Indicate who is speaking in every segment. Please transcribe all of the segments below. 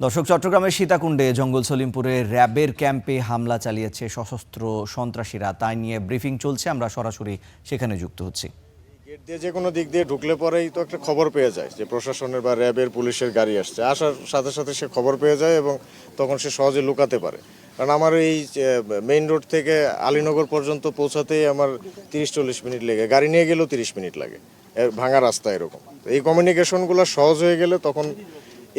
Speaker 1: দর্শক, চট্টগ্রামের সীতাকুণ্ডে জঙ্গল সলিমপুরে র্যাবের ক্যাম্পে হামলা চালিয়েছে সশস্ত্র সন্ত্রাসীরা। তাই নিয়ে ব্রিফিং চলছে, আমরা সরাসরি সেখানে যুক্ত হচ্ছি।
Speaker 2: গেট দিয়ে যে কোনো দিক দিয়ে ঢুকলে পরেই তো একটা খবর পেয়ে যায় যে প্রশাসনের বা র্যাবের পুলিশের গাড়ি আসছে, আসার সাথে সাথে সে খবর পেয়ে যায় এবং তখন সে সহজে লুকাতে পারে। কারণ আমার এই মেইন রোড থেকে আলীনগর পর্যন্ত পৌঁছাতেই আমার 30-40 মিনিট লেগে, গাড়ি নিয়ে গেলেও 30 মিনিট লাগে, ভাঙা রাস্তা এরকম। এই কমিউনিকেশনগুলো সহজ হয়ে গেলে তখন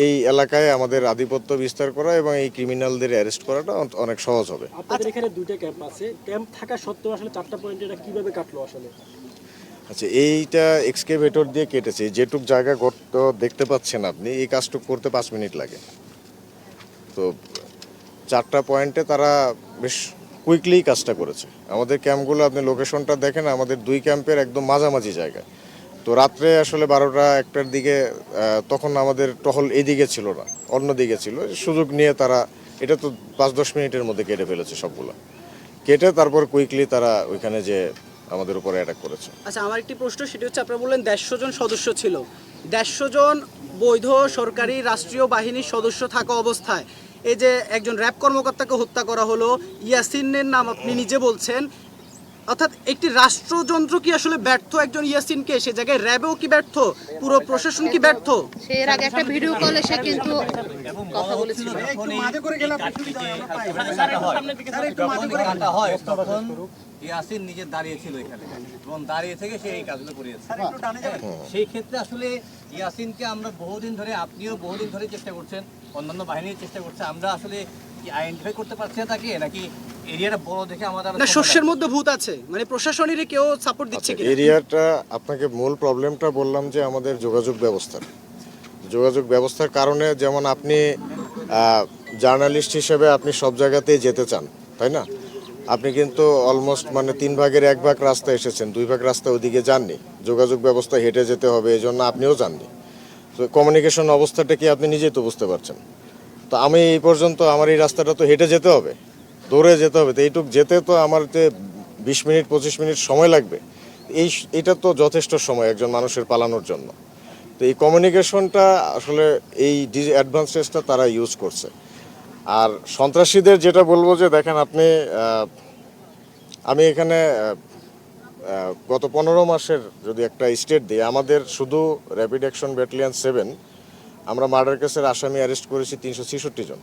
Speaker 2: এই এলাকায় আমাদের আধিপত্য বিস্তার করা এবং এই ক্রিমিনালদের অ্যারেস্ট করাটা অনেক সহজ হবে।
Speaker 3: আপনাদের এখানে দুইটা ক্যাম্প আছে, ক্যাম্প থাকা সত্ত্বেও আসলে 4টা পয়েন্ট এটা কিভাবে কাটলো আসলে?
Speaker 2: আচ্ছা, এইটা এক্সকেভেটর দিয়ে কেটেছে। যেটুক জায়গা গর্ত দেখতে পাচ্ছেন আপনি, এই কাজটুক করতে 5 মিনিট লাগে। তো 4টা পয়েন্টে তারা বেশ কুইকলি কাজটা করেছে। আমাদের ক্যাম্পগুলো আপনি লোকেশনটা দেখেন, আমাদের 2 ক্যাম্পের একদম মাঝামাঝি জায়গায়। তো রাত্রে আসলে 12টা-1টার দিকে তখন আমাদের টহল এদিকে ছিল না, অন্য দিকে ছিল। সুযোগ নিয়ে তারা এটা তো 5-10 মিনিটের মধ্যে কেটে ফেলেছে সবগুলো। কেটে তারপর কুইকলি তারা ওইখানে যে আমাদের উপরে অ্যাটাক করেছে।
Speaker 3: আচ্ছা, আমার একটি প্রশ্ন, সেটি হচ্ছে আপনারা বললেন 150 জন সদস্য ছিল। 150 জন বৈধ সরকারি রাষ্ট্রীয় বাহিনীর সদস্য থাকা অবস্থায় এই যে একজন র্যাব কর্মকর্তাকে হত্যা করা হলো, ইয়াসিনের নাম আপনি নিজে বলছেন, অর্থাৎ একটি রাষ্ট্রযন্ত্র কি আসলে ব্যর্থ? একজন ইয়াসিনকে সে জায়গায় র্যাবেও কি ব্যর্থ? পুরো প্রশাসন কি ব্যর্থ?
Speaker 4: এর আগে একটা ভিডিও কলে সে কিন্তু কথা বলেছিল।
Speaker 5: ইয়াসিন নিজে দাঁড়িয়েছিল এখানে এবং দাঁড়িয়ে থেকে সে এই কাজগুলো করিয়েছে। সেই ক্ষেত্রে আসলে ইয়াসিনকে আমরা বহুদিন ধরে, আপনিও বহুদিন ধরে চেষ্টা করছেন, অন্যান্য বাহিনীর চেষ্টা করছে, আমরা আসলে কি আইডেন্টিফাই করতে পারছি না তাকে, নাকি এরিয়াটা বড় দেখে আমাদের
Speaker 3: না শস্যের মধ্যে ভূত আছে, মানে প্রশাসনের কেউ সাপোর্ট দিচ্ছে কি?
Speaker 2: এরিয়াটা আপনাকে মূল প্রবলেমটা বললাম যে আমাদের যোগাযোগ ব্যবস্থার কারণে, যেমন আপনি জার্নালিস্ট হিসেবে আপনি সব জায়গাতেই যেতে চান, তাই না? আপনি কিন্তু অলমোস্ট মানে 3 ভাগের 1 ভাগ রাস্তা এসেছেন, 2 ভাগ রাস্তা ওইদিকে যাননি। যোগাযোগ ব্যবস্থা হেঁটে যেতে হবে, এই জন্য আপনিও যাননি। তো কমিউনিকেশন অবস্থাটা কি আপনি নিজেই তো বুঝতে পারছেন। তো আমি এই পর্যন্ত আমার এই রাস্তাটা তো হেঁটে যেতে হবে, দৌড়ে যেতে হবে। তো এইটুক যেতে তো আমার 20 মিনিট 25 মিনিট সময় লাগবে। এটা তো যথেষ্ট সময় একজন মানুষের পালানোর জন্য। তো এই কমিউনিকেশনটা আসলে এই অ্যাডভান্সেসটা তারা ইউজ করছে। আর সন্ত্রাসীদের যেটা বলবো যে দেখেন আপনি, আমি এখানে গত 15 মাসের যদি একটা স্টেট দিই, আমাদের শুধু র্যাপিড অ্যাকশন ব্যাটালিয়ন 7 আমরা মার্ডার কেসের আসামি অ্যারেস্ট করেছি 366 জন।